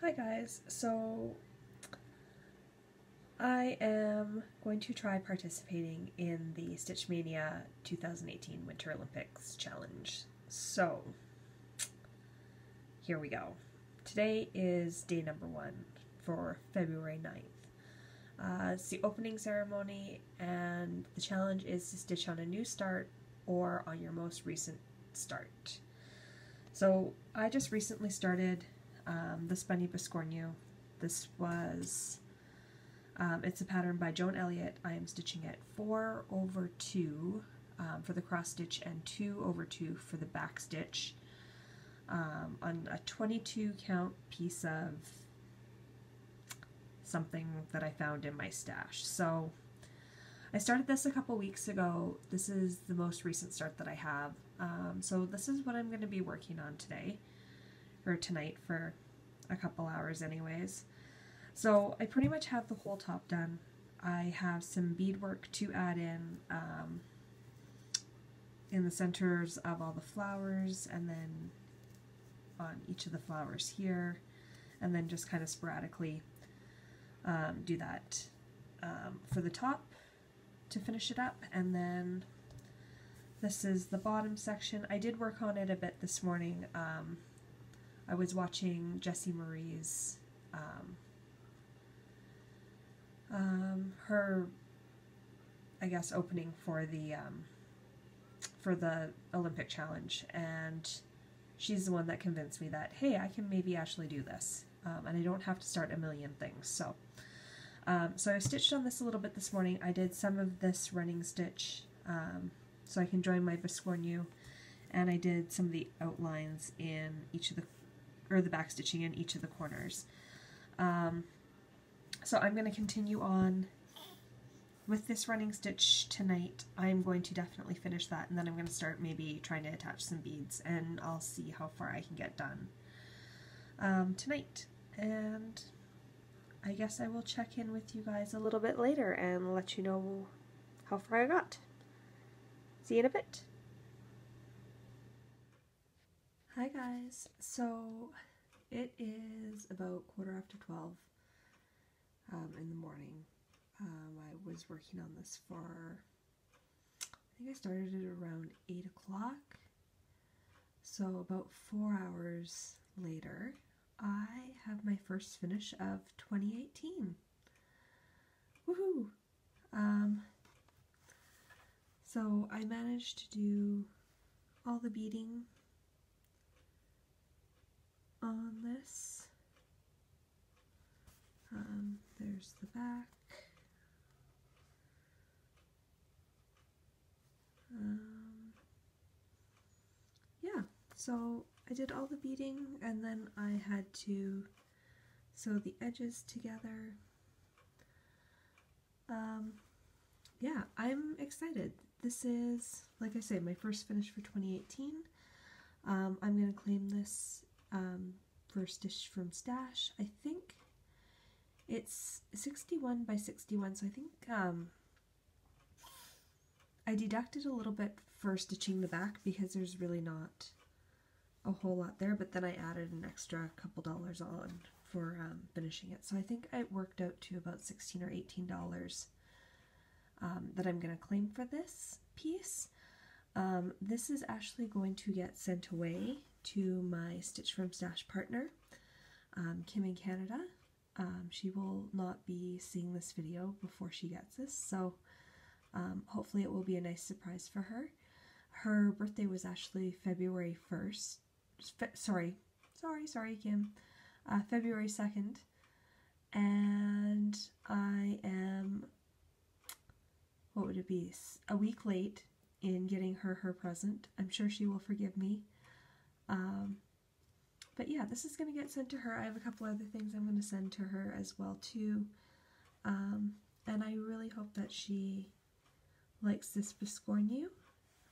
Hi guys, so I am going to try participating in the Stitch Maynia 2018 Winter Olympics challenge. So, here we go. Today is day number 1 for February 9th. It's the opening ceremony, and the challenge is to stitch on a new start or on your most recent start. So I just recently started this Bunny Biscornu. This was, it's a pattern by Joan Elliott. I am stitching it 4/2 for the cross stitch and 2/2 for the back stitch on a 22 count piece of something that I found in my stash. So I started this a couple weeks ago. This is the most recent start that I have. So this is what I'm going to be working on today, or tonight, for a couple hours anyways. So I pretty much have the whole top done. I have some beadwork to add in the centers of all the flowers, and then on each of the flowers here, and then just kind of sporadically do that for the top to finish it up. And then this is the bottom section. I did work on it a bit this morning. I was watching Jessie Marie's her, I guess, opening for the Olympic challenge, and she's the one that convinced me that, hey, I can maybe actually do this, and I don't have to start a million things. So so I stitched on this a little bit this morning. I did some of this running stitch so I can join my Biscornu, and I did some of the outlines in each of the, or the back stitching in each of the corners. So I'm going to continue on with this running stitch tonight. I'm going to definitely finish that, and then I'm going to start maybe trying to attach some beads, and I'll see how far I can get done tonight. And I guess I will check in with you guys a little bit later and let you know how far I got. See you in a bit. Hi guys, so it is about 12:15 in the morning. I was working on this for, I think I started it around 8 o'clock, so about 4 hours later I have my first finish of 2018. Woohoo! So I managed to do all the beading on this. There's the back. Yeah, so I did all the beading, and then I had to sew the edges together. Yeah, I'm excited. This is, like I say, my first finish for 2018. I'm going to claim this for Stitch from Stash. I think it's 61 by 61, so I think I deducted a little bit for stitching the back because there's really not a whole lot there, but then I added an extra couple dollars on for finishing it. So I think it worked out to about $16 or $18 that I'm going to claim for this piece. This is actually going to get sent away to my Stitch from Stash partner, Kim in Canada. She will not be seeing this video before she gets this, so hopefully it will be a nice surprise for her. Her birthday was actually February 1st. Sorry, Kim. February 2nd. And I am, what would it be, a week late in getting her present. I'm sure she will forgive me. But yeah, this is going to get sent to her. I have a couple other things I'm going to send to her as well too. And I really hope that she likes this Biscornu.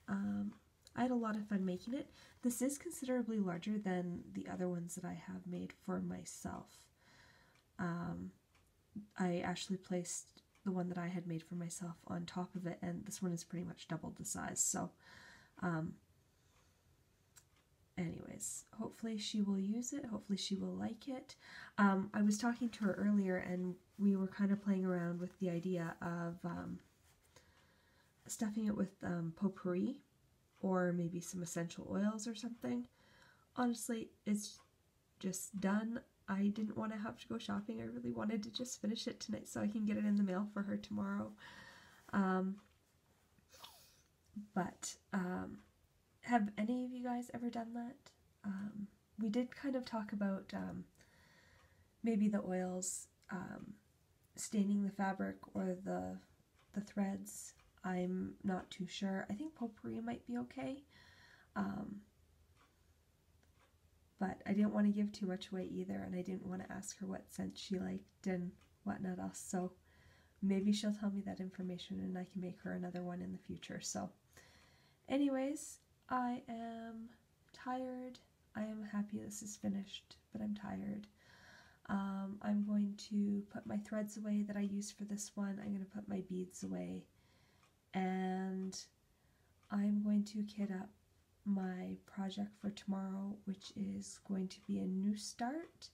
I had a lot of fun making it. This is considerably larger than the other ones that I have made for myself. I actually placed the one that I had made for myself on top of it, and this one is pretty much doubled the size. So anyways, hopefully she will use it. Hopefully she will like it. I was talking to her earlier and we were kind of playing around with the idea of stuffing it with potpourri or maybe some essential oils or something. Honestly, it's just done. I didn't want to have to go shopping. I really wanted to just finish it tonight so I can get it in the mail for her tomorrow. Have any of you guys ever done that? We did kind of talk about maybe the oils staining the fabric or the threads. I'm not too sure. I think potpourri might be okay. But I didn't want to give too much away either, and I didn't want to ask her what scent she liked and whatnot else, so maybe she'll tell me that information and I can make her another one in the future. So anyways, I am tired. I am happy this is finished, but I'm tired. I'm going to put my threads away that I used for this one. I'm going to put my beads away, and I'm going to kit up my project for tomorrow, which is going to be a new start,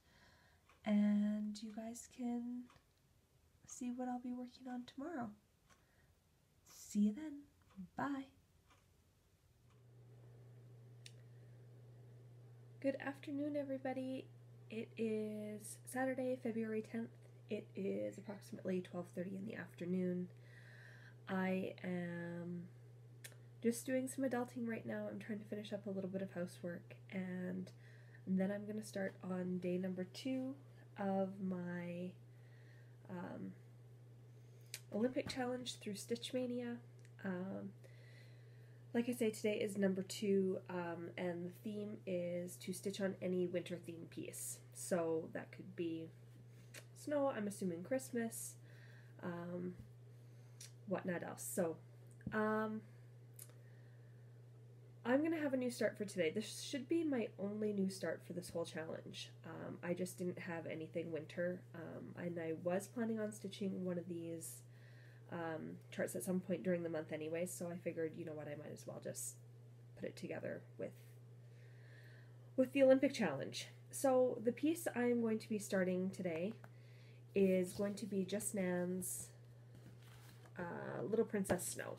and you guys can see what I'll be working on tomorrow. See you then. Bye. Good afternoon, everybody. It is Saturday, February 10th. It is approximately 12:30 in the afternoon. I am just doing some adulting right now. I'm trying to finish up a little bit of housework, and then I'm going to start on day number 2 of my Olympic challenge through Stitch Maynia. Like I say, today is number 2, and the theme is to stitch on any winter themed piece. So that could be snow, I'm assuming Christmas, whatnot else. So, I'm going to have a new start for today. This should be my only new start for this whole challenge. I just didn't have anything winter, and I was planning on stitching one of these charts at some point during the month anyway, so I figured, you know what, I might as well just put it together with the Olympic challenge. So the piece I'm going to be starting today is going to be Just Nan's Little Princess Snow.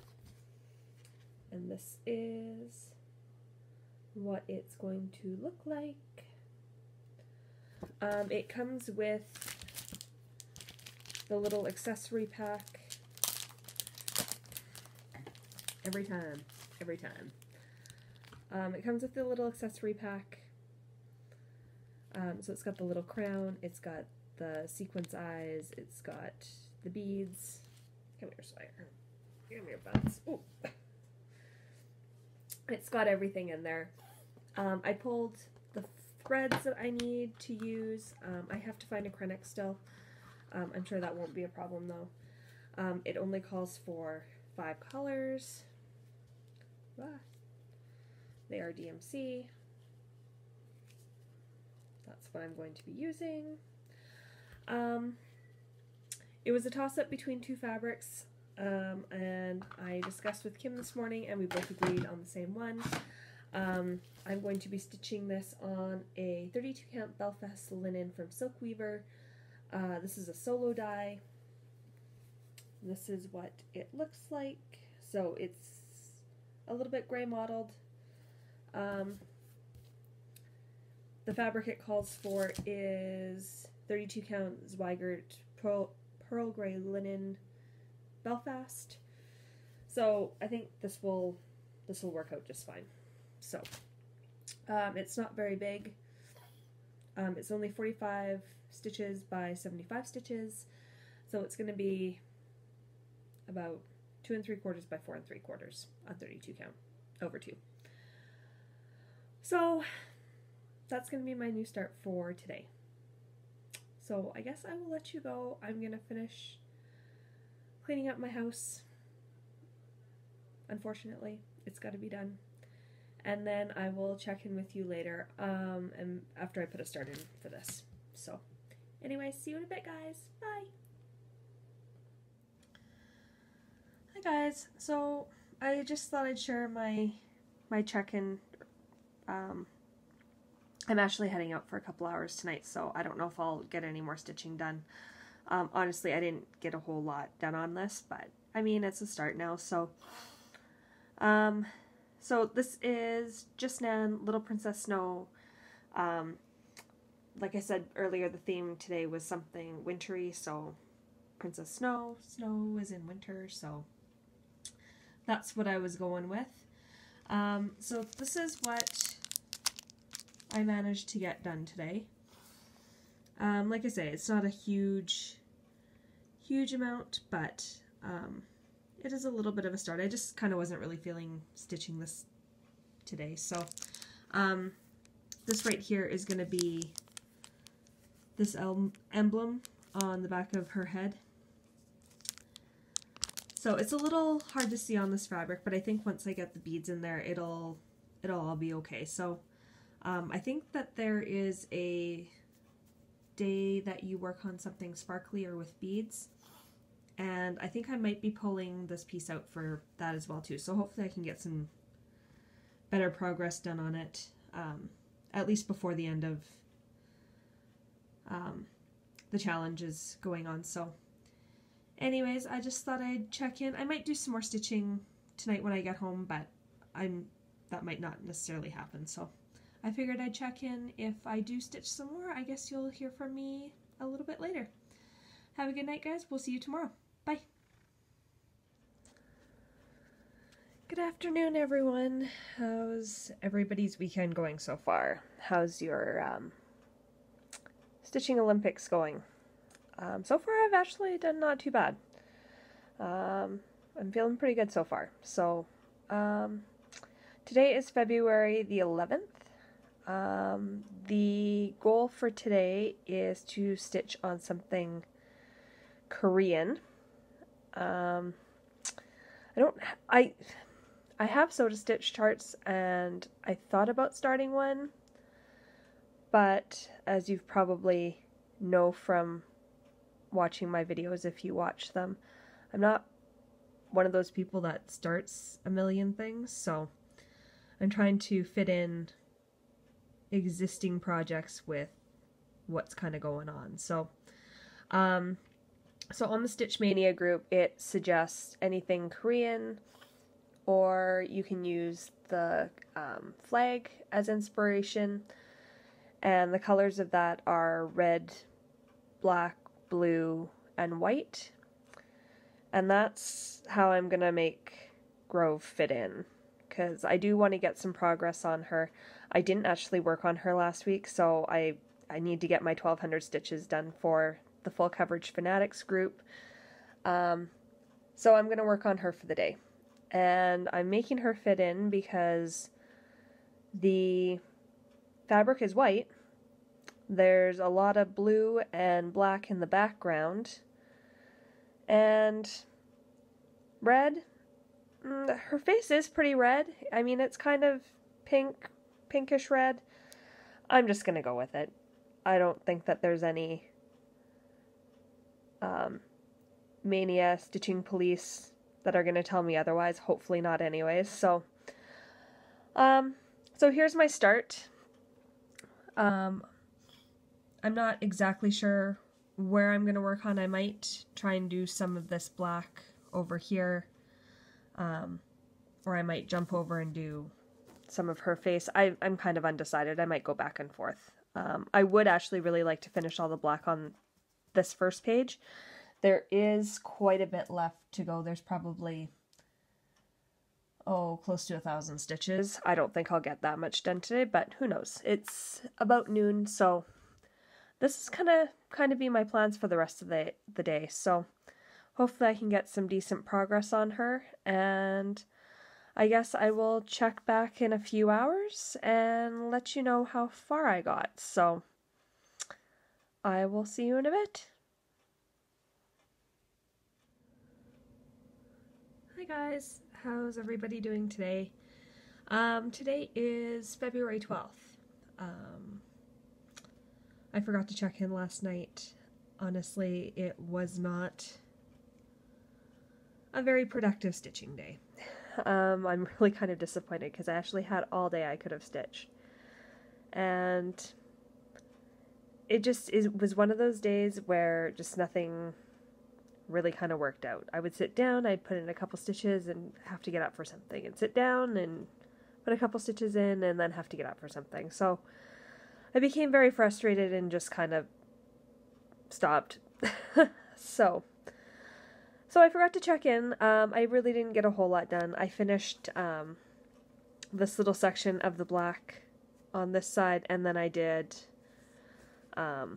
And this is what it's going to look like. It comes with the little accessory pack. Every time. It comes with the little accessory pack. So it's got the little crown, it's got the sequence eyes, it's got the beads. Come here, Sawyer. Give me your buns. Ooh. It's got everything in there. I pulled the threads that I need to use. I have to find a Krennic still. I'm sure that won't be a problem though. It only calls for 5 colors. They are DMC. That's what I'm going to be using. It was a toss-up between 2 fabrics. And I discussed with Kim this morning and we both agreed on the same one. I'm going to be stitching this on a 32 count Belfast linen from Silk Weaver. This is a solo die. This is what it looks like. So it's a little bit gray mottled. The fabric it calls for is 32 count Zweigart pearl gray linen Belfast. So I think this will work out just fine. So it's not very big. It's only 45 stitches by 75 stitches, so it's going to be about 2 3/4 by 4 3/4 on 32 count over 2. So that's going to be my new start for today. So I guess I will let you go. I'm going to finish cleaning up my house. Unfortunately, it's got to be done. And then I will check in with you later, and after I put a start in for this. So, anyway, see you in a bit, guys. Bye! Hi, guys. So, I just thought I'd share my check-in I'm actually heading out for a couple hours tonight, so I don't know if I'll get any more stitching done. Honestly, I didn't get a whole lot done on this, but I mean, it's a start now, so. So this is Just Nan, Little Princess Snow. Like I said earlier, the theme today was something wintry, so Princess Snow. Snow is in winter, so that's what I was going with. So this is what I managed to get done today. Like I say, it's not a huge amount, but it is a little bit of a start. I just kind of wasn't really feeling stitching this today. So this right here is going to be this emblem on the back of her head. So it's a little hard to see on this fabric, but I think once I get the beads in there, it'll all be okay. So I think that there is a day that you work on something sparkly or with beads, and I think I might be pulling this piece out for that as well too. So hopefully I can get some better progress done on it, at least before the end of the challenge is going on. So anyways, I just thought I'd check in. I might do some more stitching tonight when I get home, but that might not necessarily happen. So I figured I'd check in. If I do stitch some more, I guess you'll hear from me a little bit later. Have a good night, guys. We'll see you tomorrow. Bye. Good afternoon, everyone. How's everybody's weekend going so far? How's your Stitching Olympics going? So far, I've actually done not too bad. I'm feeling pretty good so far. So, today is February the 11th. The goal for today is to stitch on something Korean. I have sewed stitch charts, and I thought about starting one, but as you've probably know from watching my videos, if you watch them, I'm not one of those people that starts a million things, so I'm trying to fit in existing projects with what's kind of going on. So so on the Stitch Mania group, it suggests anything Korean, or you can use the flag as inspiration, and the colors of that are red, black, blue, and white. And that's how I'm gonna make Grove fit in, because I do want to get some progress on her. I didn't actually work on her last week, so I need to get my 1200 stitches done for the Full Coverage Fanatics group. So I'm going to work on her for the day. And I'm making her fit in because the fabric is white. There's a lot of blue and black in the background. And red. Her face is pretty red. I mean, it's kind of pinkish red. I'm just going to go with it. I don't think that there's any Maynia stitching police that are going to tell me otherwise. Hopefully not anyways. So here's my start. I'm not exactly sure where I'm going to work on. I might try and do some of this black over here, or I might jump over and do some of her face. I'm kind of undecided. I might go back and forth. I would actually really like to finish all the black on this first page. There is quite a bit left to go. There's probably, close to 1,000 stitches. I don't think I'll get that much done today, but who knows. It's about noon, so this is kind of be my plans for the rest of the day. So hopefully I can get some decent progress on her, and I guess I will check back in a few hours and let you know how far I got. So I will see you in a bit. Hi guys, how's everybody doing today? Today is February 12th. I forgot to check in last night. Honestly, it was not a very productive stitching day. I'm really kind of disappointed because I actually had all day I could have stitched. and it was one of those days where just nothing really kind of worked out. I would sit down, I'd put in a couple stitches and have to get up for something, and sit down and put a couple stitches in and then have to get up for something. So I became very frustrated and just kind of stopped. So I forgot to check in. I really didn't get a whole lot done. I finished this little section of the black on this side, and then I did a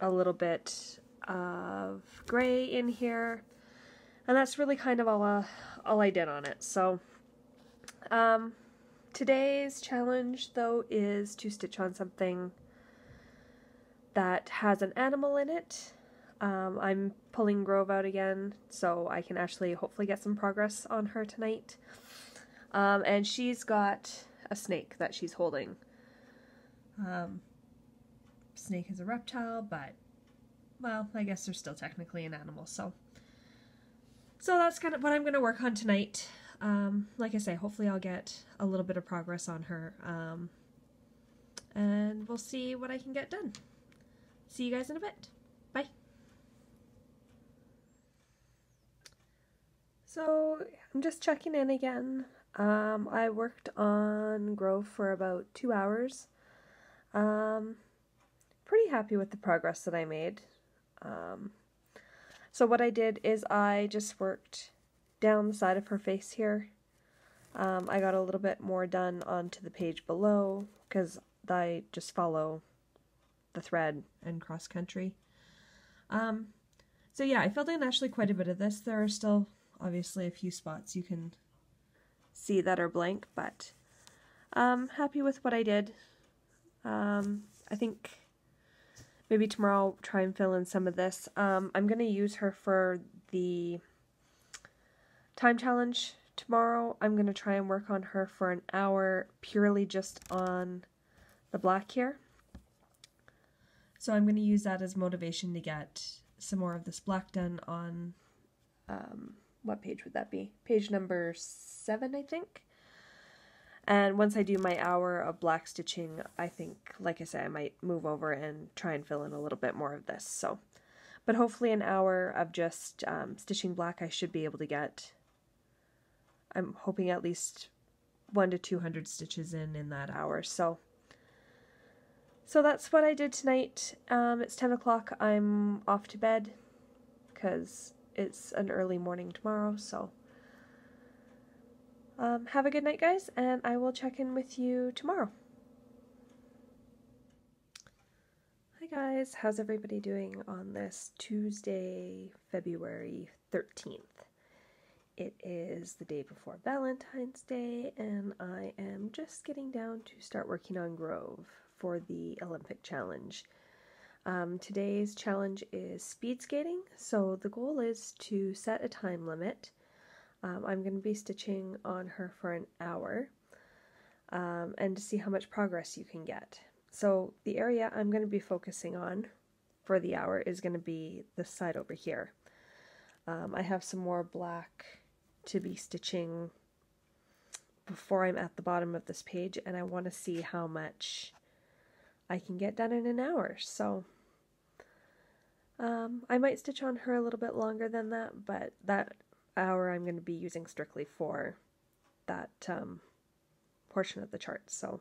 little bit of gray in here, and that's really kind of all I did on it. So today's challenge, though, is to stitch on something that has an animal in it. I'm pulling Grove out again, so I can actually hopefully get some progress on her tonight. And she's got a snake that she's holding. Snake is a reptile, but, well, I guess they're still technically an animal, so that's kind of what I'm going to work on tonight. Like I say, hopefully I'll get a little bit of progress on her, and we'll see what I can get done. See you guys in a bit. Bye. So I'm just checking in again. I worked on Grove for about 2 hours. Pretty happy with the progress that I made. So what I did is I just worked down the side of her face here. I got a little bit more done onto the page below because I just follow the thread and cross country. So yeah, I filled in actually quite a bit of this. There are still obviously a few spots you can see that are blank, but happy with what I did. I think maybe tomorrow I'll try and fill in some of this. I'm going to use her for the time challenge tomorrow. I'm going to try and work on her for an hour purely just on the black here. So I'm going to use that as motivation to get some more of this black done on, what page would that be? Page number 7, I think. And once I do my hour of black stitching, I think, like I said, I might move over and try and fill in a little bit more of this. So, but hopefully an hour of just stitching black, I should be able to get, I'm hoping at least 100 to 200 stitches in that hour. So that's what I did tonight. It's 10 o'clock. I'm off to bed because it's an early morning tomorrow. So have a good night, guys, and I will check in with you tomorrow. Hi guys, how's everybody doing on this Tuesday, February 13th? It is the day before Valentine's Day, and I am just getting down to start working on Grove for the Olympic challenge. Today's challenge is speed skating, so the goal is to set a time limit. I'm going to be stitching on her for an hour, and to see how much progress you can get. So the area I'm going to be focusing on for the hour is going to be this side over here. I have some more black to be stitching before I'm at the bottom of this page, and I want to see how much I can get done in an hour. So I might stitch on her a little bit longer than that, but that hour I'm going to be using strictly for that portion of the chart. So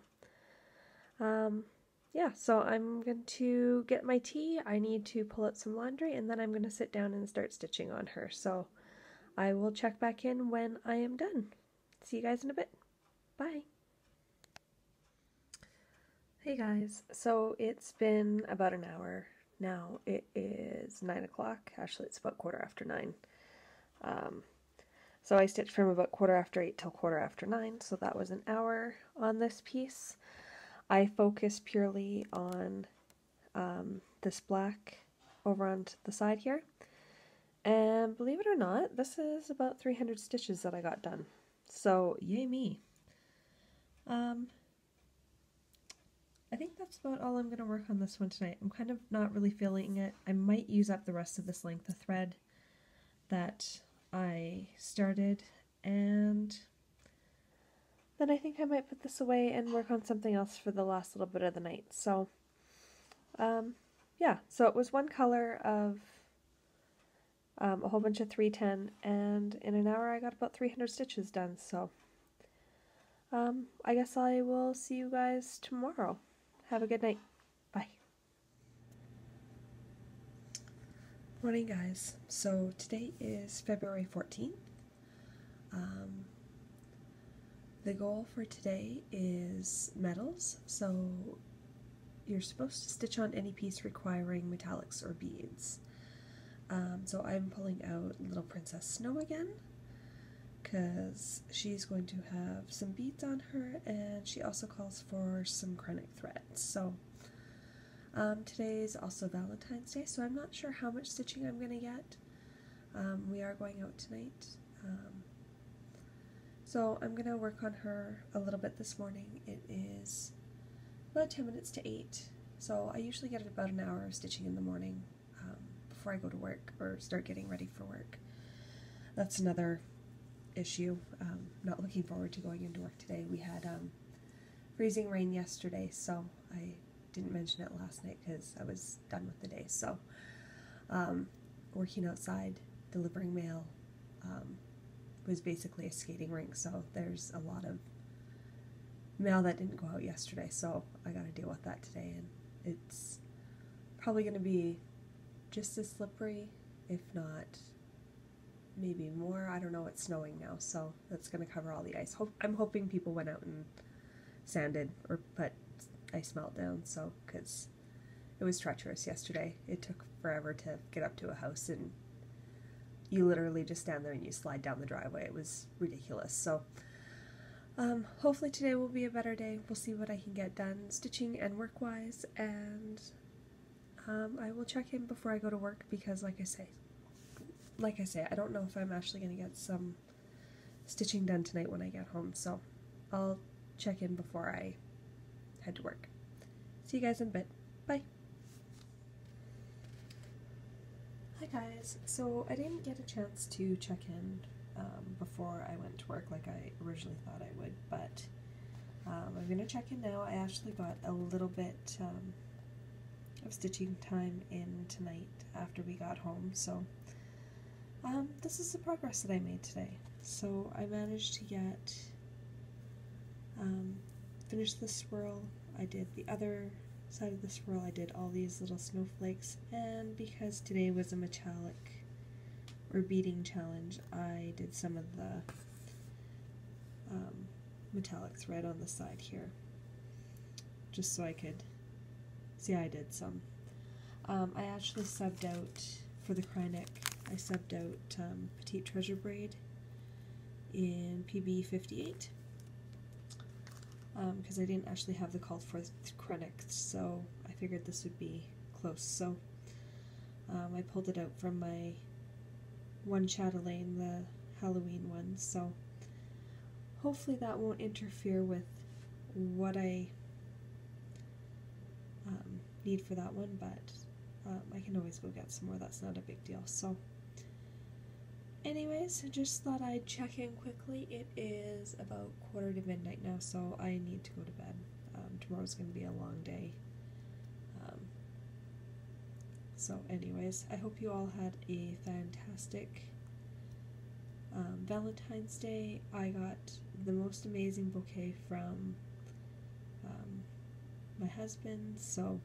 yeah, so I'm going to get my tea. I need to pull out some laundry, and then I'm going to sit down and start stitching on her. So I will check back in when I am done. See you guys in a bit. Bye. Hey guys, so it's been about an hour now. It is 9 o'clock. Actually, it's about 9:15. So I stitched from about 8:15 till 9:15, so that was an hour on this piece. I focused purely on this black over on the side here, and believe it or not, this is about 300 stitches that I got done. So yay me. I think that's about all I'm going to work on this one tonight. I'm kind of not really feeling it. I might use up the rest of this length of thread that I started, and then I think I might put this away and work on something else for the last little bit of the night. So, yeah, so it was one color of a whole bunch of 310, and in an hour I got about 300 stitches done. So, I guess I will see you guys tomorrow. Have a good night. Bye. Morning, guys. So today is February 14th. The goal for today is medals, so you're supposed to stitch on any piece requiring metallics or beads. So I'm pulling out Little Princess Snow again, because she's going to have some beads on her, and she also calls for some Kreinik threads. So today is also Valentine's Day, so I'm not sure how much stitching I'm going to get. We are going out tonight. So I'm going to work on her a little bit this morning. It is about 10 minutes to 8, so I usually get about an hour of stitching in the morning before I go to work or start getting ready for work. That's another issue. Not looking forward to going into work today. We had freezing rain yesterday, so I didn't mention it last night because I was done with the day. So working outside, delivering mail, was basically a skating rink, so there's a lot of mail that didn't go out yesterday, so I got to deal with that today, and it's probably going to be just as slippery, if not maybe more. I don't know, it's snowing now, so that's going to cover all the ice. I'm hoping people went out and sanded or put ice melt down, so, because it was treacherous yesterday. It took forever to get up to a house, and you literally just stand there and you slide down the driveway. It was ridiculous. So hopefully today will be a better day. We'll see what I can get done stitching and work-wise, and I will check in before I go to work, because like I say, I don't know if I'm actually going to get some stitching done tonight when I get home, so I'll check in before I head to work. See you guys in a bit. Bye. Hi guys, so I didn't get a chance to check in before I went to work like I originally thought I would, but I'm going to check in now. I actually got a little bit of stitching time in tonight after we got home, so this is the progress that I made today. So I managed to get finish the swirl. I did the other side of the swirl. I did all these little snowflakes, and because today was a metallic or beading challenge, I did some of the metallic thread on the side here, just so I could see. I did some. I actually subbed out for the Kreinik. I subbed out Petite Treasure Braid in PB 58. Because I didn't actually have the call for Kreinik, so I figured this would be close. So I pulled it out from my one chatelaine, the Halloween one, so hopefully that won't interfere with what I need for that one, but I can always go get some more. That's not a big deal. So anyways, I just thought I'd check in quickly. It is about 1:45 now, so I need to go to bed. Tomorrow's going to be a long day. So anyways, I hope you all had a fantastic Valentine's Day. I got the most amazing bouquet from my husband, so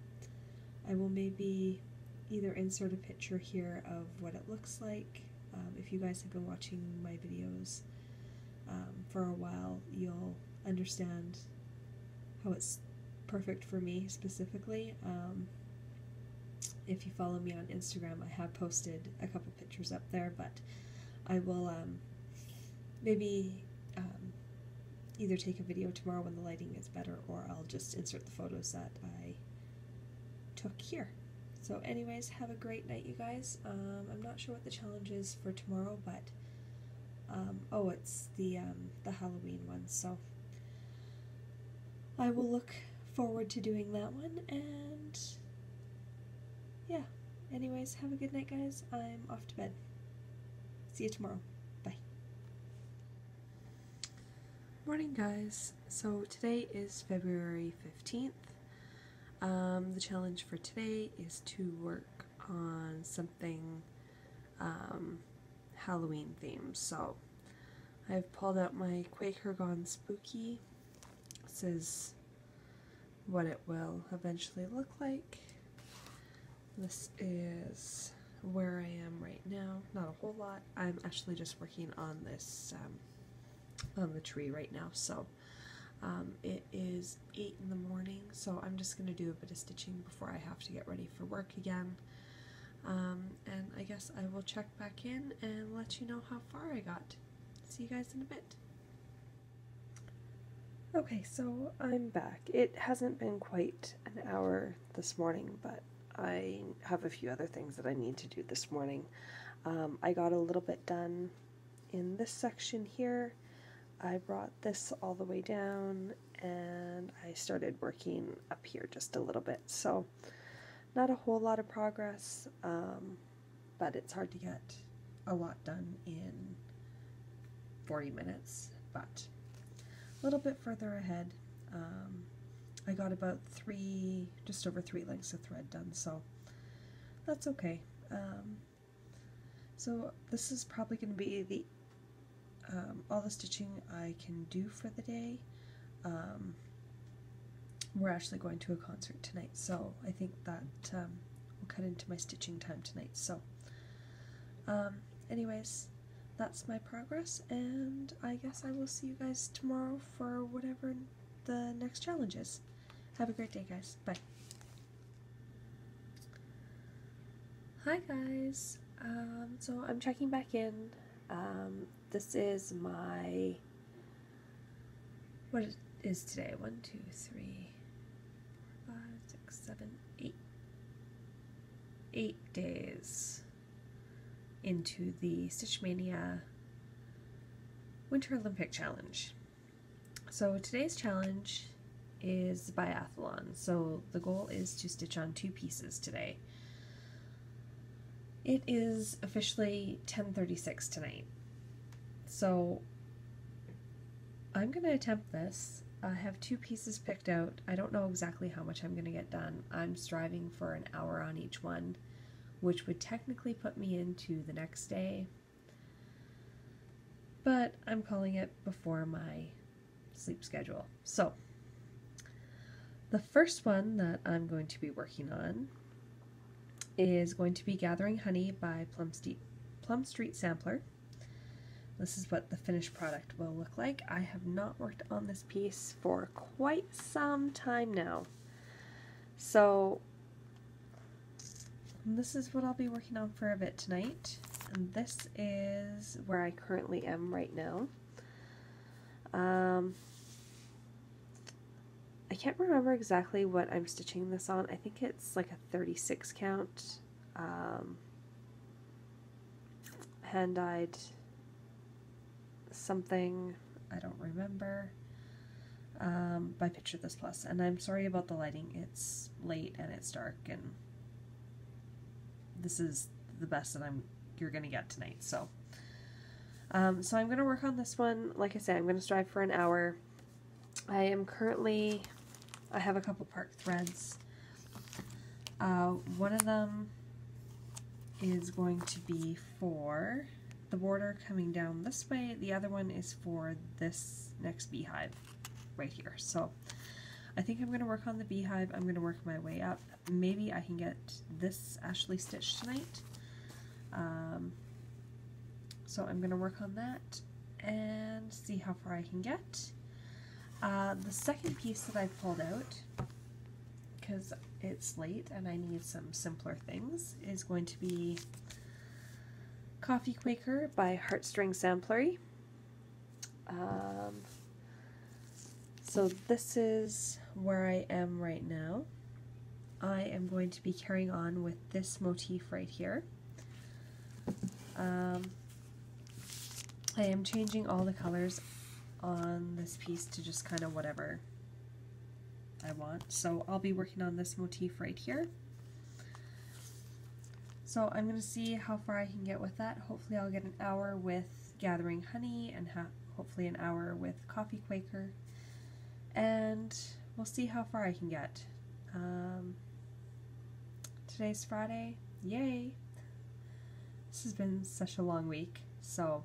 I will maybe either insert a picture here of what it looks like. If you guys have been watching my videos for a while, you'll understand how it's perfect for me specifically. If you follow me on Instagram, I have posted a couple pictures up there, but I will maybe either take a video tomorrow when the lighting is better, or I'll just insert the photos that I took here. So anyways, have a great night, you guys. I'm not sure what the challenge is for tomorrow, but oh, it's the Halloween one, so I will look forward to doing that one. And yeah, anyways, have a good night, guys. I'm off to bed. See you tomorrow. Bye. Morning guys, so today is February 15th. The challenge for today is to work on something Halloween themed. So I've pulled out my Quaker Gone Spooky. This is what it will eventually look like. This is where I am right now. Not a whole lot. I'm actually just working on this on the tree right now. So it is 8 in the morning, so I'm just going to do a bit of stitching before I have to get ready for work again. And I guess I will check back in and let you know how far I got. See you guys in a bit. Okay, so I'm back. It hasn't been quite an hour this morning, but I have a few other things that I need to do this morning. I got a little bit done in this section here. I brought this all the way down and I started working up here just a little bit. So not a whole lot of progress, but it's hard to get a lot done in 40 minutes. But a little bit further ahead, I got about just over three lengths of thread done, so that's okay. So this is probably going to be the all the stitching I can do for the day. We're actually going to a concert tonight, so I think that will cut into my stitching time tonight. So anyways, that's my progress, and I guess I will see you guys tomorrow for whatever the next challenge is. Have a great day, guys. Bye. Hi guys. So I'm checking back in. This is my, what is today? 1, 2, 3, 4, 5, 6, 7, 8. 8 days into the Stitch Maynia Winter Olympic challenge. So today's challenge is Biathlon. So the goal is to stitch on 2 pieces today. It is officially 10:36 tonight. So I'm going to attempt this. I have 2 pieces picked out. I don't know exactly how much I'm going to get done. I'm striving for an hour on each one, which would technically put me into the next day. But I'm calling it before my sleep schedule. So the first one that I'm going to be working on is going to be Gathering Honey by Plum Street Sampler. This is what the finished product will look like. I have not worked on this piece for quite some time now. So this is what I'll be working on for a bit tonight. And this is where I currently am right now. I can't remember exactly what I'm stitching this on. I think it's like a 36 count hand-dyed something, I don't remember, by Picture This Plus. And I'm sorry about the lighting. It's late and it's dark, and this is the best that you're gonna get tonight. So so I'm gonna work on this one. Like I said, I'm gonna strive for an hour. I have a couple part threads. One of them is going to be for the border coming down this way. The other one is for this next beehive right here. So I think I'm going to work on the beehive. I'm going to work my way up. Maybe I can get this actually stitched tonight. So I'm going to work on that and see how far I can get. The second piece that I pulled out, because it's late and I need some simpler things, is going to be Coffee Quaker by Heartstring Samplery. So this is where I am right now. I am going to be carrying on with this motif right here. I am changing all the colors on this piece to just kind of whatever I want. So I'll be working on this motif right here. So I'm going to see how far I can get with that. Hopefully I'll get an hour with Gathering Honey, and hopefully an hour with Coffee Quaker, and we'll see how far I can get. Today's Friday, yay! This has been such a long week, so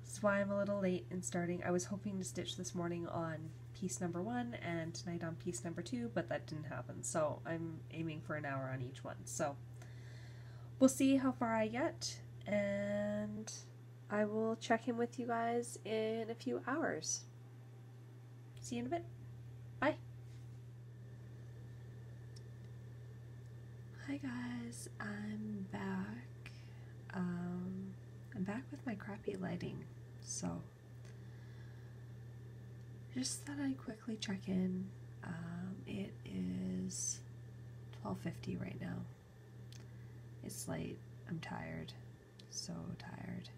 this is why I'm a little late in starting. I was hoping to stitch this morning on piece number 1 and tonight on piece number 2, but that didn't happen, so I'm aiming for an hour on each one. So we'll see how far I get, and I will check in with you guys in a few hours. See you in a bit. Bye. Hi guys, I'm back. I'm back with my crappy lighting, so just thought I'd quickly check in. It is 12:50 right now. It's late. I'm tired. So tired.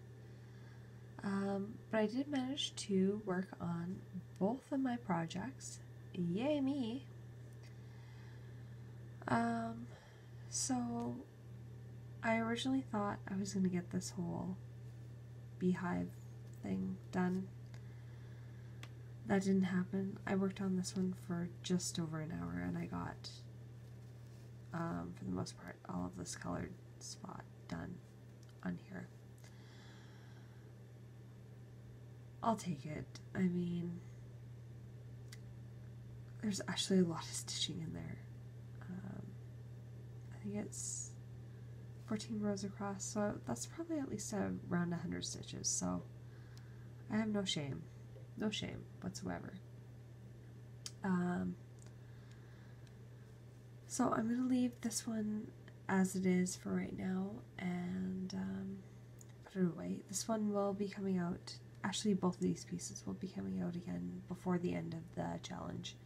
But I did manage to work on both of my projects. Yay me! So I originally thought I was going to get this whole beehive thing done. That didn't happen. I worked on this one for just over an hour, and I got, for the most part, all of this colored spot done on here. I'll take it. I mean, there's actually a lot of stitching in there. I think it's 14 rows across, so that's probably at least around 100 stitches, so I have no shame. No shame whatsoever. So I'm going to leave this one as it is for right now and put it away. This one will be coming out, actually both of these pieces will be coming out again before the end of the challenge.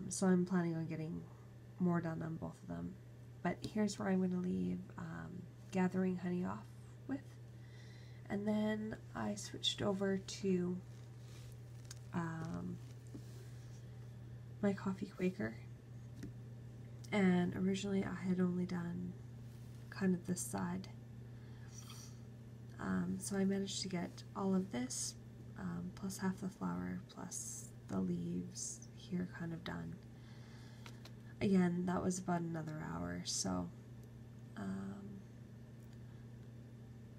So I'm planning on getting more done on both of them. But here's where I'm going to leave Gathering Honey off with. And then I switched over to my Coffee Quaker, and originally I had only done kind of this side, so I managed to get all of this plus half the flower plus the leaves here kind of done. Again, that was about another hour, so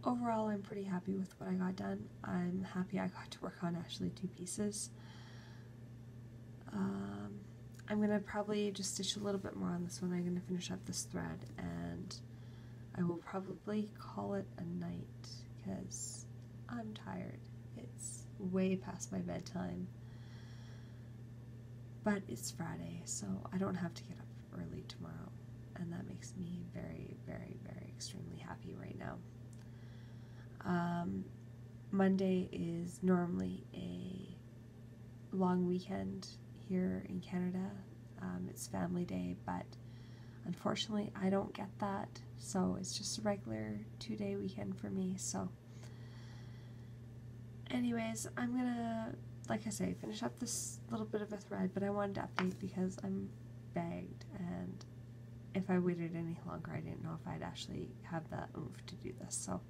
overall I'm pretty happy with what I got done. I'm happy I got to work on actually 2 pieces. I'm going to probably just stitch a little bit more on this one. I'm going to finish up this thread, and I will probably call it a night because I'm tired. It's way past my bedtime. But it's Friday, so I don't have to get up early tomorrow, and that makes me very, very, very extremely happy right now. Monday is normally a long weekend here in Canada. It's family day, but unfortunately I don't get that, so it's just a regular 2-day weekend for me. So anyways, I'm gonna, like I say, finish up this little bit of a thread, but I wanted to update because I'm bagged, and if I waited any longer I didn't know if I'd actually have the oomph to do this. So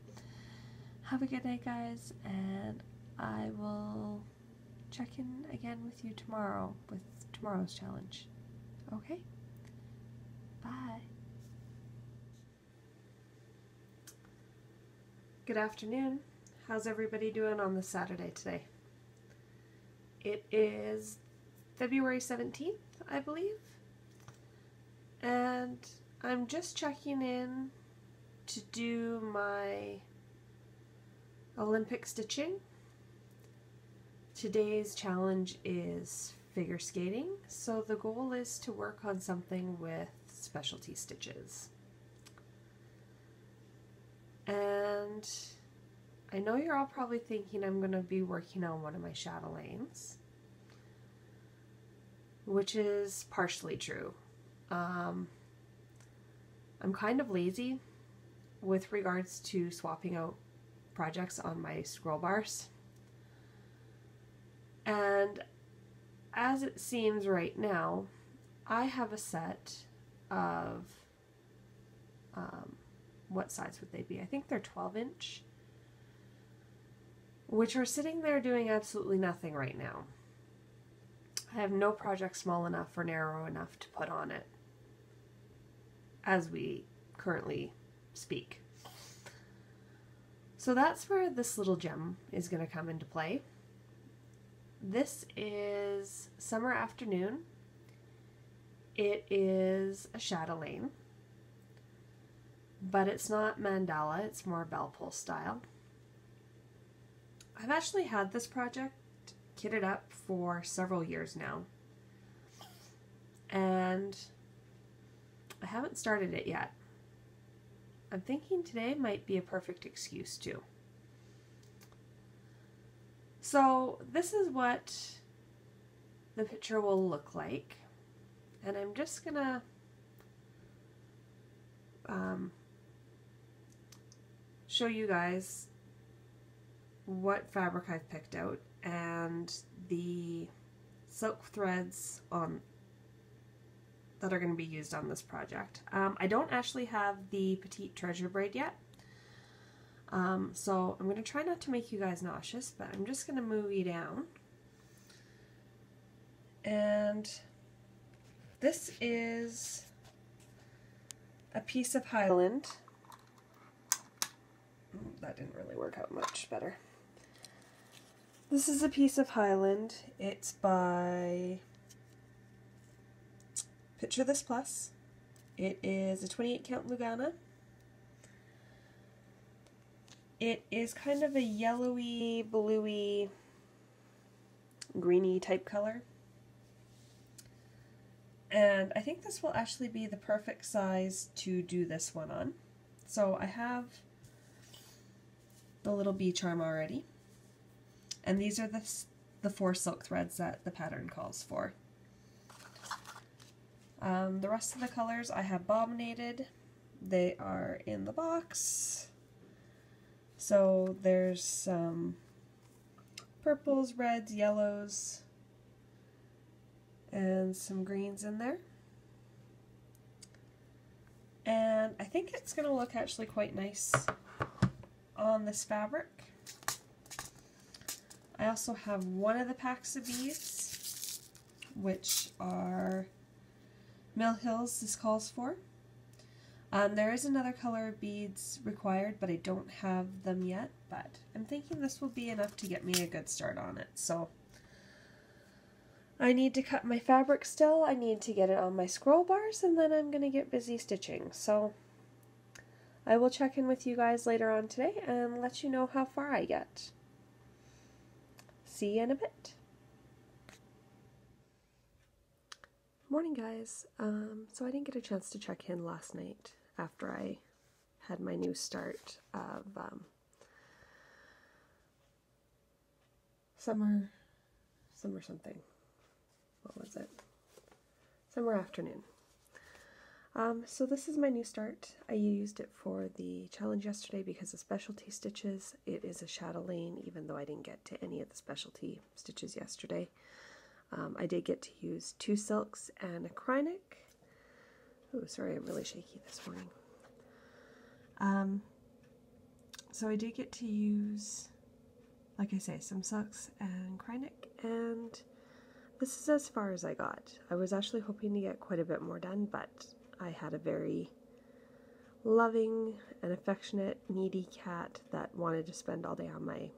have a good night guys, and I will check in again with you tomorrow with tomorrow's challenge. Okay? Bye. Good afternoon. How's everybody doing on this Saturday today? It is February 17th, I believe. And I'm just checking in to do my Olympic stitching. Today's challenge is figure skating, so the goal is to work on something with specialty stitches. And I know you're all probably thinking I'm going to be working on one of my chatelaines, which is partially true. I'm kind of lazy with regards to swapping out projects on my scroll bars. And as it seems right now, I have a set of, what size would they be? I think they're 12-inch. which are sitting there doing absolutely nothing right now. I have no project small enough or narrow enough to put on it as we currently speak. So that's where this little gem is going to come into play. This is Summer Afternoon. It is a chatelaine, but it's not mandala, it's more bell pull style. I've actually had this project kitted up for several years now, and I haven't started it yet. I'm thinking today might be a perfect excuse to. So this is what the picture will look like, and I'm just gonna show you guys what fabric I've picked out and the silk threads that are going to be used on this project. I don't actually have the petite treasure braid yet, so I'm going to try not to make you guys nauseous, but I'm just going to move you down. And this is a piece of Highland. That didn't really work out much better. This is a piece of Highland. It's by Picture This Plus. It is a 28 count Lugana. It is kind of a yellowy, bluey, greeny type color. And I think this will actually be the perfect size to do this one on. So I have the little bee charm already. And these are the 4 silk threads that the pattern calls for. The rest of the colors I have bobbinated. They are in the box. So there's some purples, reds, yellows, and some greens in there. And I think it's going to look actually quite nice on this fabric. I also have one of the packs of beads, which are Mill Hills, this calls for. There is another color of beads required, but I don't have them yet, but I'm thinking this will be enough to get me a good start on it. So I need to cut my fabric still, I need to get it on my scroll bars, and then I'm going to get busy stitching. So I will check in with you guys later on today and let you know how far I get. See you in a bit. Morning guys. So I didn't get a chance to check in last night after I had my new start of summer something. What was it? Summer Afternoon. So this is my new start. I used it for the challenge yesterday because of specialty stitches. It is a chatelaine, even though I didn't get to any of the specialty stitches yesterday. I did get to use 2 silks and a Krynic. Oh, sorry, I'm really shaky this morning. So I did get to use, like I say, some silks and Krynic, and this is as far as I got. I was actually hoping to get quite a bit more done, but I had a very loving and affectionate, needy cat that wanted to spend all day on my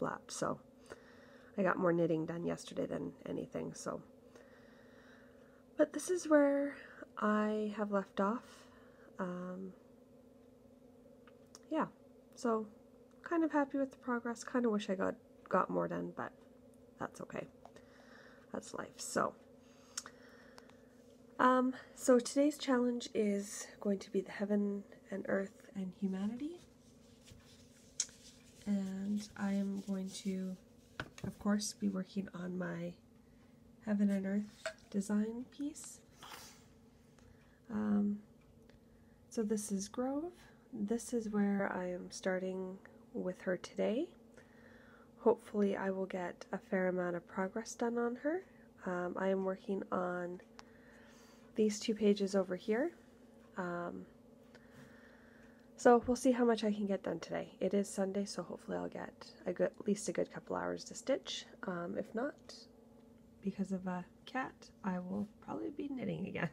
lap, so I got more knitting done yesterday than anything. So, but this is where I have left off. Yeah, so kind of happy with the progress. Kind of wish I got more done, but that's okay. That's life. So today's challenge is going to be the Heaven and Earth and Humanity, and I am going to, of course, be working on my Heaven and Earth design piece. So this is Grove. This is where I am starting with her today. Hopefully I will get a fair amount of progress done on her. I am working on these 2 pages over here. So we'll see how much I can get done today. It is Sunday, so hopefully I'll get at least a good couple hours to stitch. If not, because of a cat, I will probably be knitting again.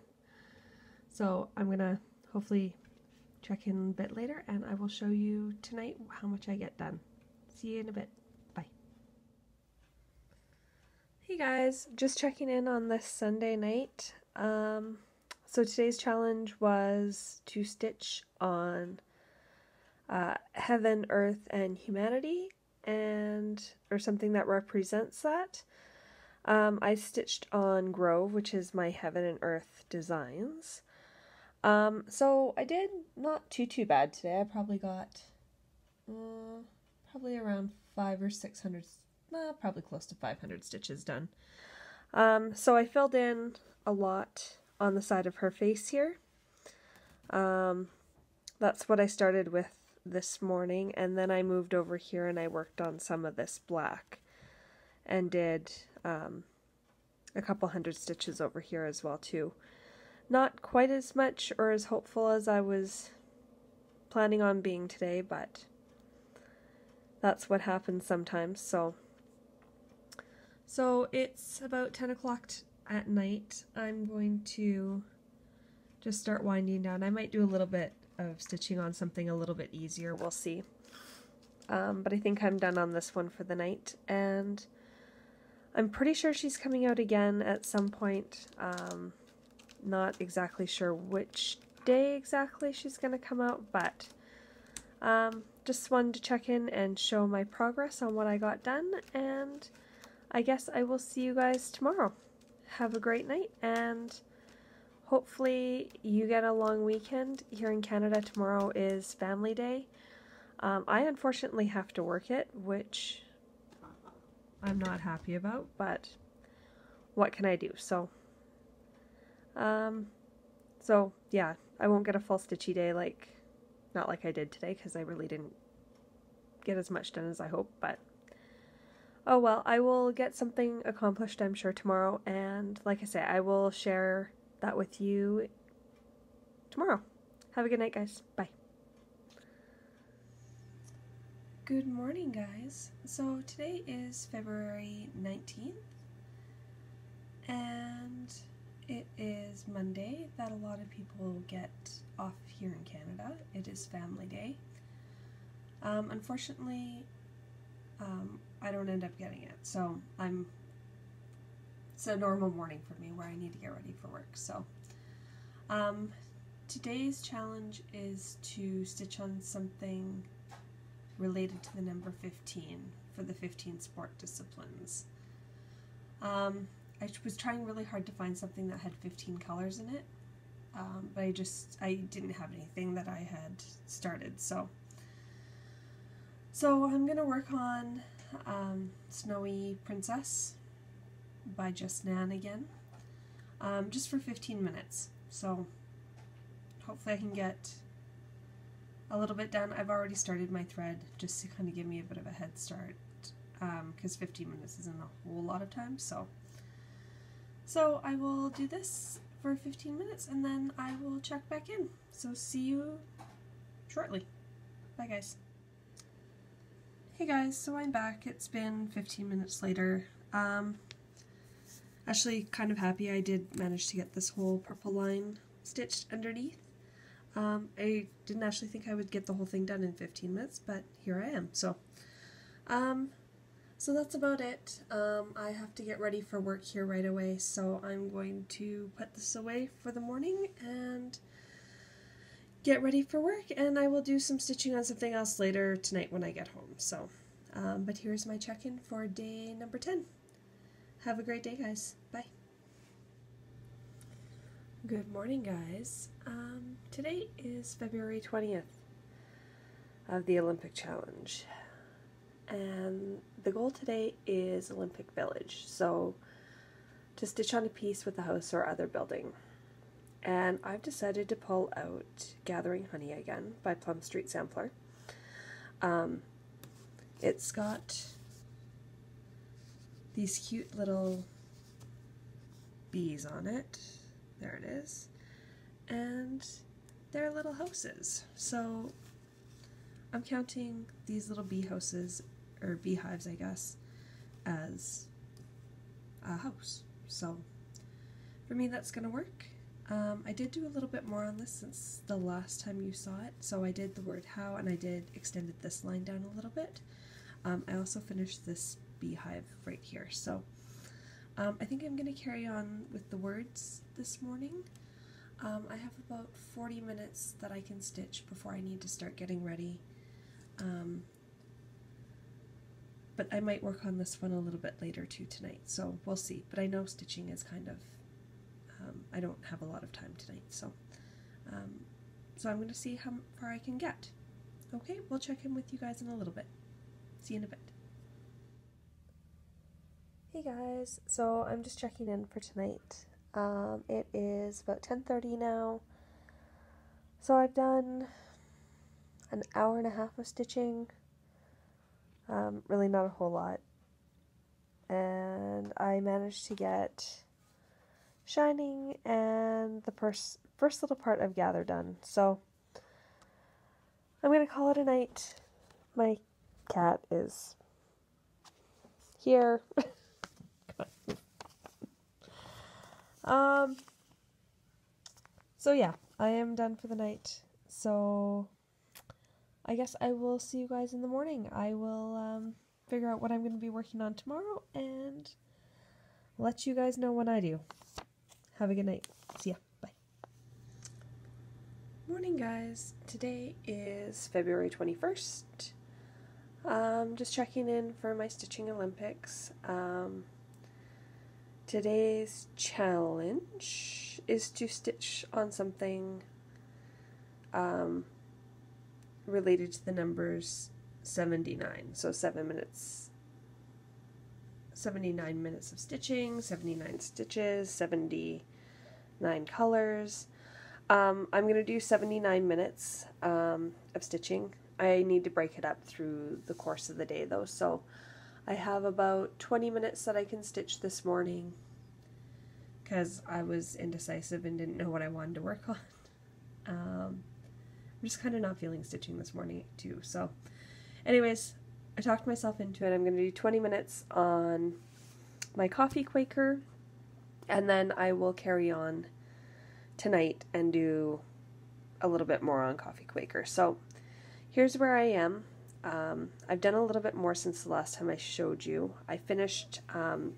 So I'm gonna hopefully check in a bit later, and I will show you tonight how much I get done. See you in a bit. Bye. Hey guys, just checking in on this Sunday night. So today's challenge was to stitch on heaven, earth, and humanity, or something that represents that. I stitched on Grove, which is my heaven and earth designs. So I did not too bad today. I probably got probably around 500 or 600, probably close to 500 stitches done. So I filled in a lot on the side of her face here. That's what I started with this morning, and then I moved over here and I worked on some of this black and did a couple hundred stitches over here as well too. Not quite as much or as hopeful as I was planning on being today, but that's what happens sometimes. So it's about 10 o'clock at night. I'm going to just start winding down. I might do a little bit of stitching on something a little bit easier, we'll see. But I think I'm done on this one for the night, and I'm pretty sure she's coming out again at some point. Not exactly sure which day exactly she's going to come out, but just wanted to check in and show my progress on what I got done, and I guess I will see you guys tomorrow. Have a great night, and hopefully you get a long weekend. Here in Canada, tomorrow is Family Day. I unfortunately have to work it, which I'm not happy about, but what can I do? So yeah, I won't get a full stitchy day, not like I did today, because I really didn't get as much done as I hoped, but oh well, I will get something accomplished, I'm sure, tomorrow, and like I say, I will share that with you tomorrow. Have a good night, guys. Bye. Good morning, guys. So today is February 19th, and it is Monday that a lot of people get off here in Canada. It is Family Day. Unfortunately, I don't end up getting it, so it's a normal morning for me where I need to get ready for work. So today's challenge is to stitch on something related to the number 15 for the 15 sport disciplines. I was trying really hard to find something that had 15 colors in it, but I didn't have anything that I had started, so I'm gonna work on Snowy Princess by Just Nan again, just for 15 minutes. So hopefully I can get a little bit done. I've already started my thread just to kind of give me a bit of a head start, because 15 minutes isn't a whole lot of time. So I will do this for 15 minutes and then I will check back in. So see you shortly. Bye, guys. Hey guys, so I'm back. It's been 15 minutes later. Actually kind of happy I did manage to get this whole purple line stitched underneath. I didn't actually think I would get the whole thing done in 15 minutes, but here I am. So that's about it. I have to get ready for work here right away, so I'm going to put this away for the morning and get ready for work, and I will do some stitching on something else later tonight when I get home. So, but here's my check-in for day number 10. Have a great day, guys. Bye. Good morning, guys. Today is February 20th of the Olympic Challenge, and the goal today is Olympic Village, so to stitch on a piece with a house or other building. And I've decided to pull out Gathering Honey again by Plum Street Sampler. It's got these cute little bees on it. There it is. And they're little houses. So I'm counting these little bee houses, or beehives I guess, as a house. So for me that's gonna work. I did do a little bit more on this since the last time you saw it. So I did the word how, and I did extended this line down a little bit. I also finished this beehive right here. So I think I'm going to carry on with the words this morning. I have about 40 minutes that I can stitch before I need to start getting ready. But I might work on this one a little bit later too tonight, so we'll see. But I know stitching is kind of, I don't have a lot of time tonight, so I'm going to see how far I can get. Okay, we'll check in with you guys in a little bit. See you in a bit. Hey guys, so I'm just checking in for tonight. It is about 10:30 now. So I've done an hour and a half of stitching. Really not a whole lot. And I managed to get shining and the first little part of gather done. So I'm going to call it a night. My cat is here. So yeah, I am done for the night. So I guess I will see you guys in the morning. I will figure out what I'm going to be working on tomorrow and let you guys know when I do. Have a good night. See ya. Bye. Morning guys. Today is February 21st. Just checking in for my Stitching Olympics. Today's challenge is to stitch on something related to the numbers 79. So 79 minutes of stitching, 79 stitches, 79 colors. I'm going to do 79 minutes of stitching. I need to break it up through the course of the day though, so I have about 20 minutes that I can stitch this morning because I was indecisive and didn't know what I wanted to work on. I'm just kind of not feeling stitching this morning too, so anyways, I talked myself into it. I'm going to do 20 minutes on my coffee Quaker, and then I will carry on tonight and do a little bit more on coffee Quaker. So here's where I am. I've done a little bit more since the last time I showed you. I finished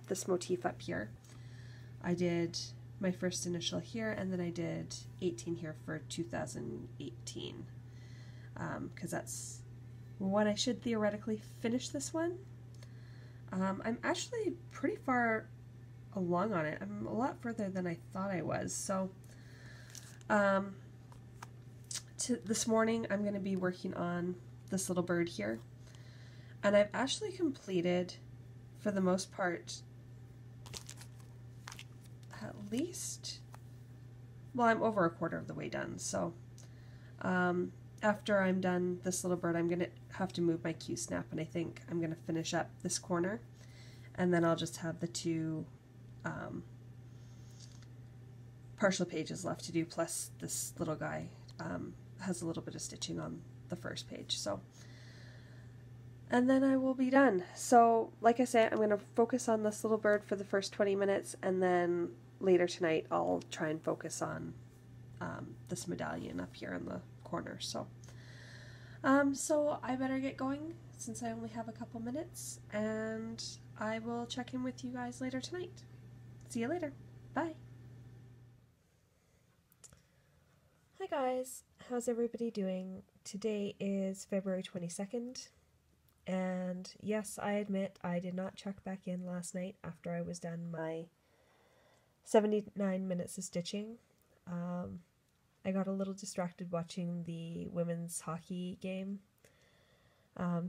this motif up here. I did my first initial here, and then I did 18 here for 2018, because that's when I should theoretically finish this one. I'm actually pretty far along on it. I'm a lot further than I thought I was. So this morning I'm going to be working on this little bird here, and I've actually completed, for the most part, at least, well, I'm over a quarter of the way done. So after I'm done this little bird, I'm going to have to move my Q-snap, and I think I'm going to finish up this corner, and then I'll just have the two partial pages left to do, plus this little guy has a little bit of stitching on the first page. So, and then I will be done. So like I said, I'm going to focus on this little bird for the first 20 minutes, and then later tonight I'll try and focus on this medallion up here in the corner. So so I better get going since I only have a couple minutes, and I will check in with you guys later tonight. See you later. Bye. Hi guys, how's everybody doing? Today is February 22nd, and yes, I admit I did not check back in last night after I was done my 79 minutes of stitching. I got a little distracted watching the women's hockey game.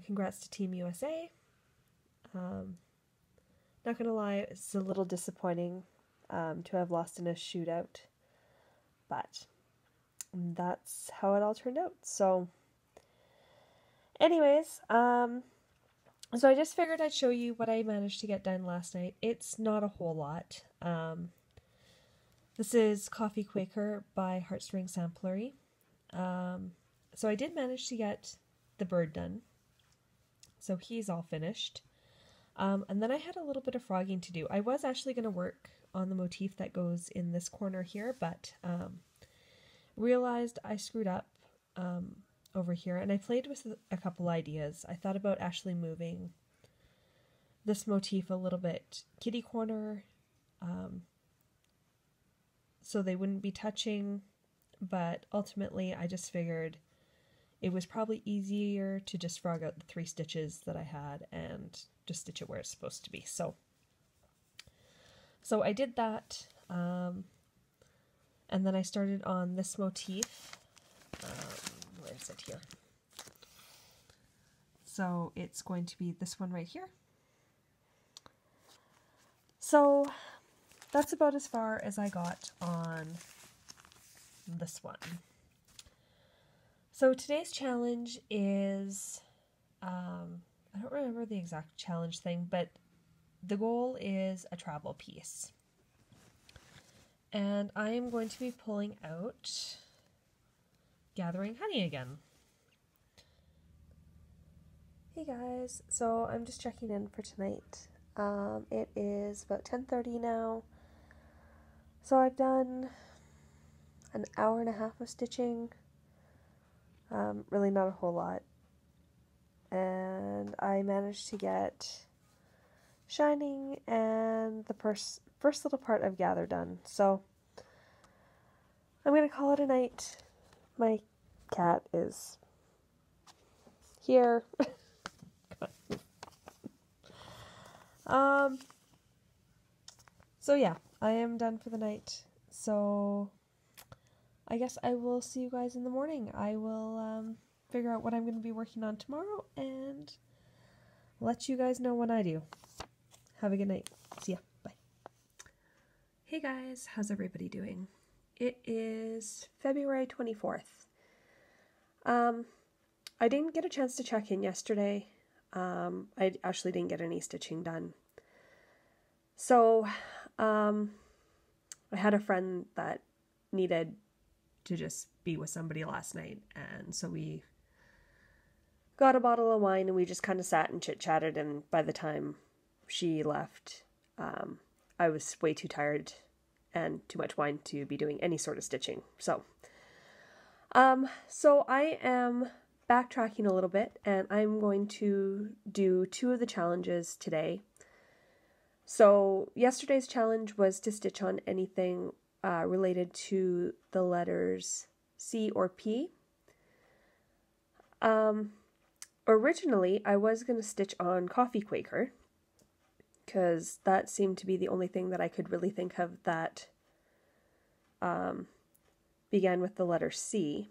Congrats to Team USA. Not gonna lie, it's a little disappointing to have lost in a shootout, but that's how it all turned out. So anyways, so I just figured I'd show you what I managed to get done last night. It's not a whole lot. This is Coffee Quaker by Heartstring Samplery. So I did manage to get the bird done. So he's all finished. And then I had a little bit of frogging to do. I was actually going to work on the motif that goes in this corner here, but realized I screwed up over here, and I played with a couple ideas. I thought about actually moving this motif a little bit kitty corner, so they wouldn't be touching, but ultimately I just figured it was probably easier to just frog out the 3 stitches that I had and just stitch it where it's supposed to be. So I did that, and then I started on this motif. Where is it here? So it's going to be this one right here. So that's about as far as I got on this one. So today's challenge is, I don't remember the exact challenge thing, but the goal is a travel piece. And I am going to be pulling out Gathering Honey again. Hey guys, so I'm just checking in for tonight. It is about 10:30 now. So I've done an hour and a half of stitching. Really not a whole lot. And I managed to get Shining and the first little part of Gather done. So I'm going to call it a night. My cat is here. So yeah, I am done for the night. So I guess I will see you guys in the morning. I will figure out what I'm going to be working on tomorrow and let you guys know when I do. Have a good night. See ya. Bye. Hey guys, how's everybody doing? It is February 24th. I didn't get a chance to check in yesterday. I actually didn't get any stitching done. So, I had a friend that needed to just be with somebody last night, and so we got a bottle of wine and we just kind of sat and chit-chatted, and by the time she left, I was way too tired and too much wine to be doing any sort of stitching. So I am backtracking a little bit, and I'm going to do 2 of the challenges today. So yesterday's challenge was to stitch on anything related to the letters C or P. Originally, I was going to stitch on Coffee Quaker, because that seemed to be the only thing that I could really think of that began with the letter C.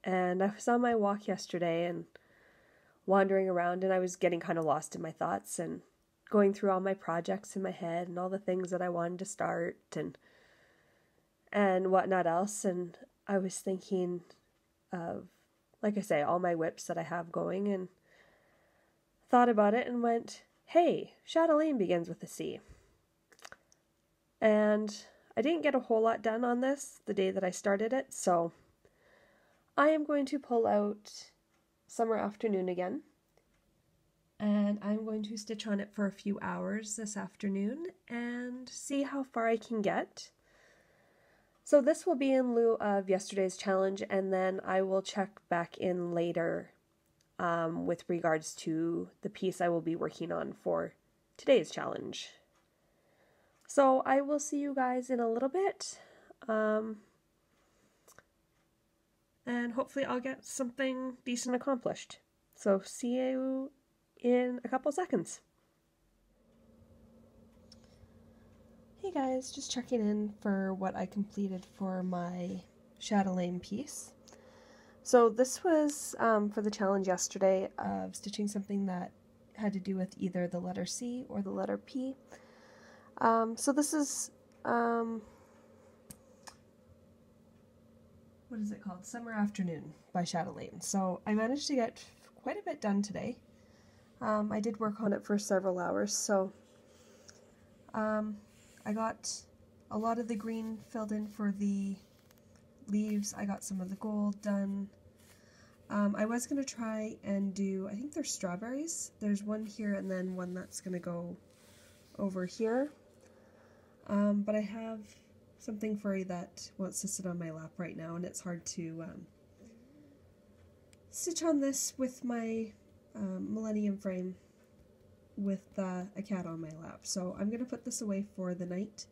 And I was on my walk yesterday and wandering around, and I was getting kind of lost in my thoughts and going through all my projects in my head and all the things that I wanted to start and whatnot else. And I was thinking of, like I say, all my whips that I have going, and thought about it and went, hey, Chatelaine begins with a C. And I didn't get a whole lot done on this the day that I started it, so I am going to pull out Summer Afternoon again. And I'm going to stitch on it for a few hours this afternoon and see how far I can get. So this will be in lieu of yesterday's challenge, and then I will check back in later with regards to the piece I will be working on for today's challenge. So I will see you guys in a little bit, and hopefully I'll get something decent accomplished. So see you in a couple seconds. Hey guys, just checking in for what I completed for my chatelaine piece. So this was for the challenge yesterday of stitching something that had to do with either the letter C or the letter P. So this is, what is it called? Summer Afternoon by Chatelaine. So I managed to get quite a bit done today. I did work on it for several hours, so I got a lot of the green filled in for the leaves. I got some of the gold done. I was going to try and do, I think there's strawberries. There's one here and then one that's going to go over here. But I have something furry that wants to sit on my lap right now, and it's hard to stitch on this with my Millennium frame with a cat on my lap. So I'm going to put this away for the night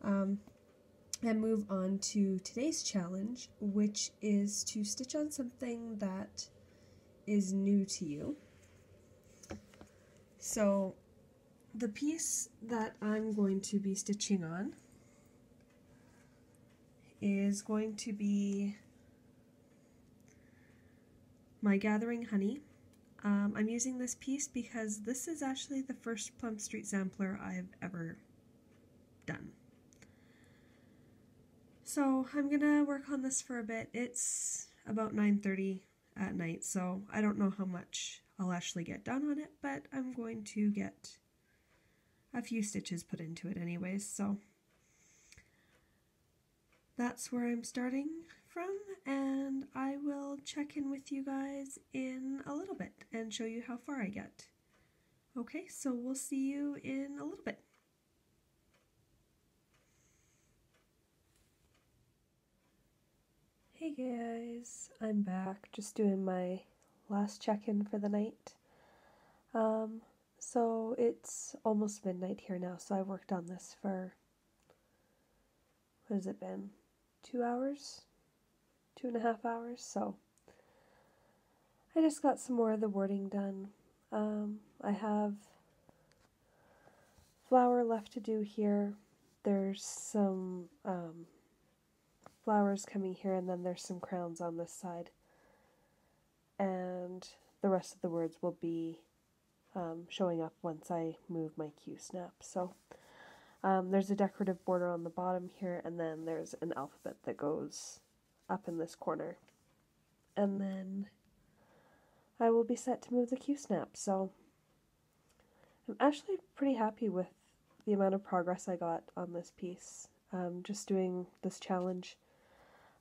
and move on to today's challenge, which is to stitch on something that is new to you. So the piece that I'm going to be stitching on is going to be my Gathering Honey. I'm using this piece because this is actually the first Plum Street sampler I've ever done. So I'm gonna work on this for a bit. It's about 9:30 at night, so I don't know how much I'll actually get done on it, but I'm going to get a few stitches put into it anyways, so that's where I'm starting from, and I will check in with you guys in a little bit and show you how far I get. Okay, so we'll see you in a little bit. Hey guys, I'm back, just doing my last check-in for the night. So it's almost midnight here now, so I worked on this for, what has it been, 2 hours? 2.5 hours, so I just got some more of the wording done. I have flower left to do here. There's some flowers coming here, and then there's some crowns on this side. And the rest of the words will be showing up once I move my Q-snap. So there's a decorative border on the bottom here, and then there's an alphabet that goes up in this corner. And then I will be set to move the Q-snap. So I'm actually pretty happy with the amount of progress I got on this piece. Just doing this challenge.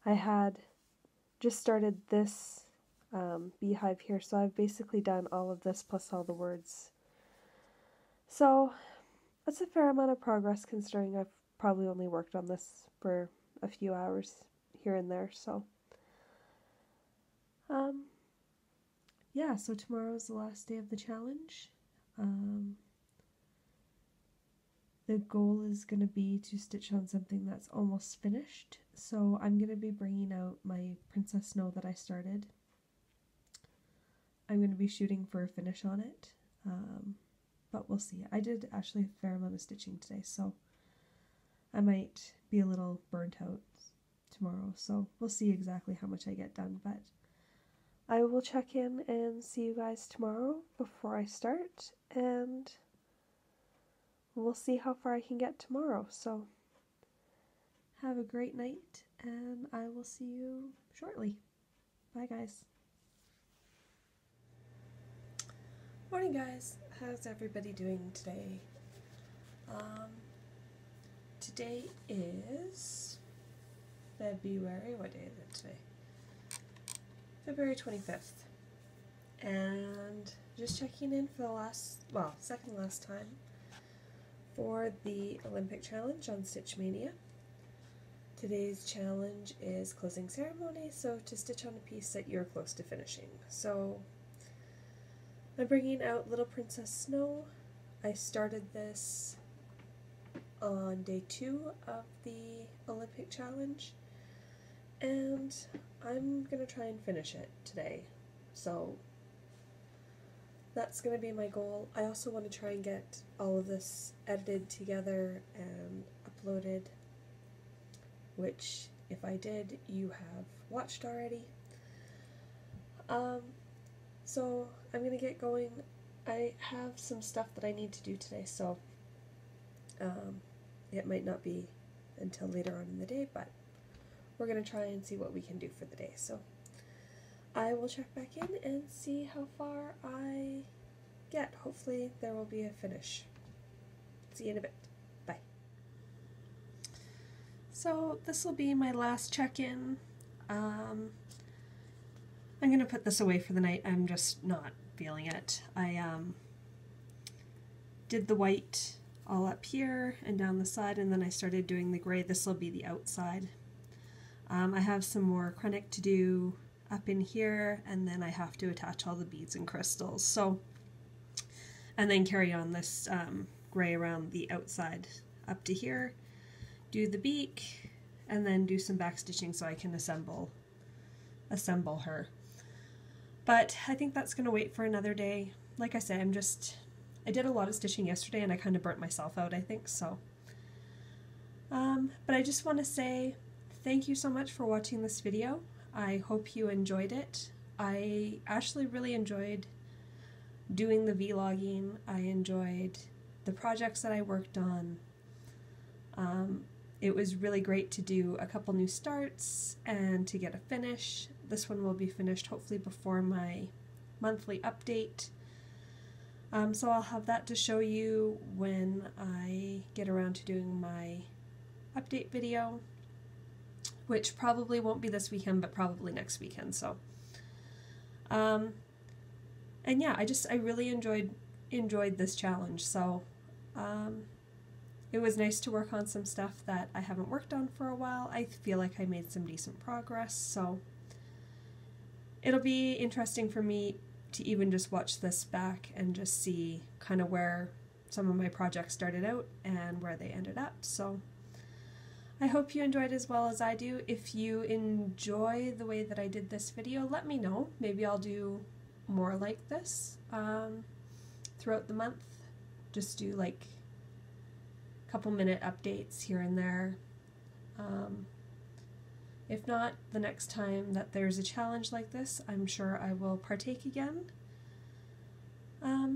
I had just started this beehive here, so I've basically done all of this plus all the words. So that's a fair amount of progress considering I've probably only worked on this for a few hours here and there, so yeah, so tomorrow is the last day of the challenge. The goal is going to be to stitch on something that's almost finished, so I'm going to be bringing out my Princess Snow that I started. I'm going to be shooting for a finish on it, but we'll see. I did actually a fair amount of stitching today, so I might be a little burnt out tomorrow, so we'll see exactly how much I get done, but I will check in and see you guys tomorrow before I start, and we'll see how far I can get tomorrow. So have a great night, and I will see you shortly. Bye guys. Morning guys, how's everybody doing today? Today is February, what day is it today? February 25th, and just checking in for the second last time for the Olympic challenge on Stitch Mania. Today's challenge is closing ceremony, so to stitch on a piece that you're close to finishing. So I'm bringing out Little Princess Snow. I started this on day 2 of the Olympic challenge, and I'm going to try and finish it today. So that's going to be my goal. I also want to try and get all of this edited together and uploaded, which if I did, you have watched already. So I'm going to get going. I have some stuff that I need to do today, so it might not be until later on in the day, but we're going to try and see what we can do for the day. So I will check back in and see how far I get. Hopefully there will be a finish. See you in a bit. Bye. So this will be my last check-in. I'm going to put this away for the night. I'm just not feeling it. I did the white all up here and down the side, and then I started doing the gray. This will be the outside. I have some more acrylic to do up in here, and then I have to attach all the beads and crystals. So, and then carry on this gray around the outside up to here, do the beak, and then do some back stitching so I can assemble her. But I think that's going to wait for another day. Like I said, I did a lot of stitching yesterday and I kind of burnt myself out, I think, so. But I just want to say thank you so much for watching this video. I hope you enjoyed it. I actually really enjoyed doing the vlogging. I enjoyed the projects that I worked on. It was really great to do a couple new starts and to get a finish. This one will be finished hopefully before my monthly update. So I'll have that to show you when I get around to doing my update video, which probably won't be this weekend, but probably next weekend. So, and yeah, I really enjoyed this challenge. So, it was nice to work on some stuff that I haven't worked on for a while. I feel like I made some decent progress, so it'll be interesting for me to even just watch this back and just see kind of where some of my projects started out and where they ended up. So I hope you enjoyed as well as I do. If you enjoy the way that I did this video, let me know. Maybe I'll do more like this throughout the month. Just do like couple minute updates here and there. If not, the next time that there's a challenge like this, I'm sure I will partake again.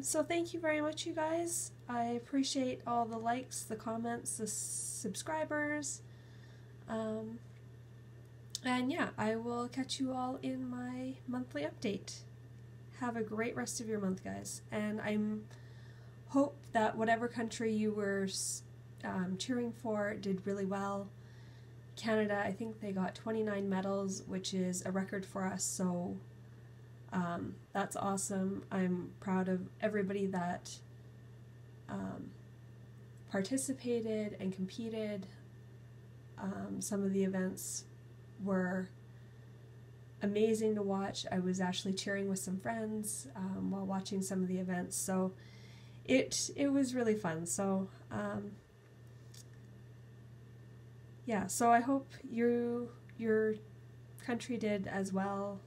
So thank you very much, you guys. I appreciate all the likes, the comments, the subscribers. And yeah, I will catch you all in my monthly update. Have a great rest of your month, guys. And I hope that whatever country you were cheering for did really well. Canada, I think they got 29 medals, which is a record for us, so that's awesome. I'm proud of everybody that participated and competed. Some of the events were amazing to watch. I was actually cheering with some friends while watching some of the events, so it was really fun. So yeah, so I hope your country did as well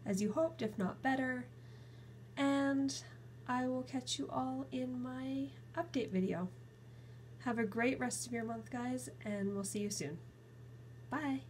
as you hoped, if not better, and I will catch you all in my update video. Have a great rest of your month, guys, and we'll see you soon. Bye!